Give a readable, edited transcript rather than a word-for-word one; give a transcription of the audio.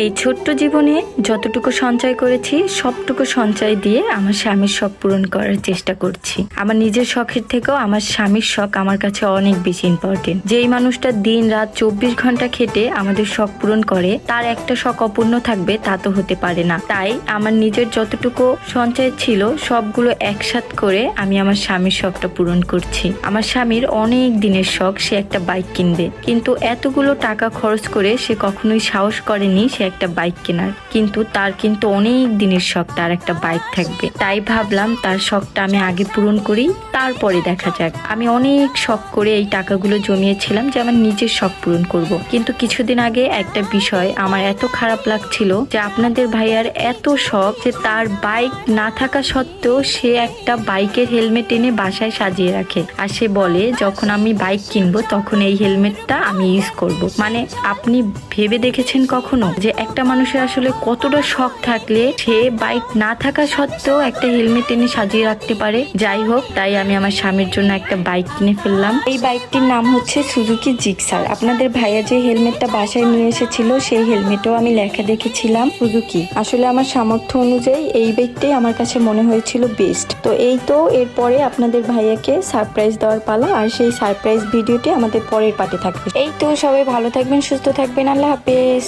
এই ছোট্ট জীবনে যতটুকু সঞ্চয় করেছি সবটুকু সঞ্চয় দিয়ে আমার স্বামীর শখ পূরণ করার চেষ্টা করছি। আমার নিজের শখের থেকেও আমার স্বামীর শখ আমার কাছে অনেক বেশি ইম্পর্টেন্ট। যেই মানুষটা দিন রাত 24 ঘন্টা খেটে আমাদের শখ পূরণ করে, তার একটা শখ অপূর্ণ থাকবে তা তো হতে পারে না। তাই আমার নিজের যতটুকু সঞ্চয় ছিল সবগুলো একসাথ করে আমি আমার স্বামীর শখটা পূরণ করছি। আমার স্বামীর অনেক দিনের শখ সে একটা বাইক কিনবে, কিন্তু এতগুলো টাকা খরচ করে সে কখনোই সাহস করেনি সে একটা বাইক কেনার। কিন্তু তার কিন্তু অনেক দিনের শখ তার একটা বাইক থাকবে। তাই ভাবলাম তার শখটা আমি আগে পূরণ করি, তারপরে দেখা যাক। আমি অনেক শখ করে এই টাকাগুলো জমিয়েছিলাম যে আমার নিজের শখ পূরণ করব। কিন্তু কিছুদিন আগে একটা বিষয় আমার এত খারাপ লাগছিল যে আপনাদের ভাইয়ার এত শখ যে তার বাইক না থাকা সত্ত্বেও সে একটা বাইকের হেলমেট এনে বাসায় সাজিয়ে রাখে। আর সে বলে যখন আমি বাইক কিনবো তখন এই হেলমেটটা আমি ইউজ করব। মানে আপনি ভেবে দেখেছেন কখনো যে একটা মানুষের আসলে কতটা শখ থাকলে সে বাইক না থাকা সত্ত্বেও একটা হেলমেট এনে সাজিয়ে রাখতে পারে? যাই হোক, তাই আমি আমার স্বামীর জন্য একটা বাইক কিনে ফেললাম। এই বাইকটির নাম হচ্ছে সুজুকি জিক্সার। আপনাদের ভাইয়া যে হেলমেটটা বাসায় নিয়ে এসেছিল সেই হেলমেটও আমি লেখা দেখেছিলাম সুজুকি। আসলে আমার সামর্থ্য অনুযায়ী এই বাইকটাই আমার কাছে মনে হয়েছিল বেস্ট। তো এই তো এরপরে আপনাদের ভাইয়াকে সারপ্রাইজ দেওয়ার পালা, আর সেই সারপ্রাইজ ভিডিওটি আমাদের পরের পার্টে থাকবে। এই তো, সবাই ভালো থাকবেন, সুস্থ থাকবেন, আল্লাহ হাফেজ।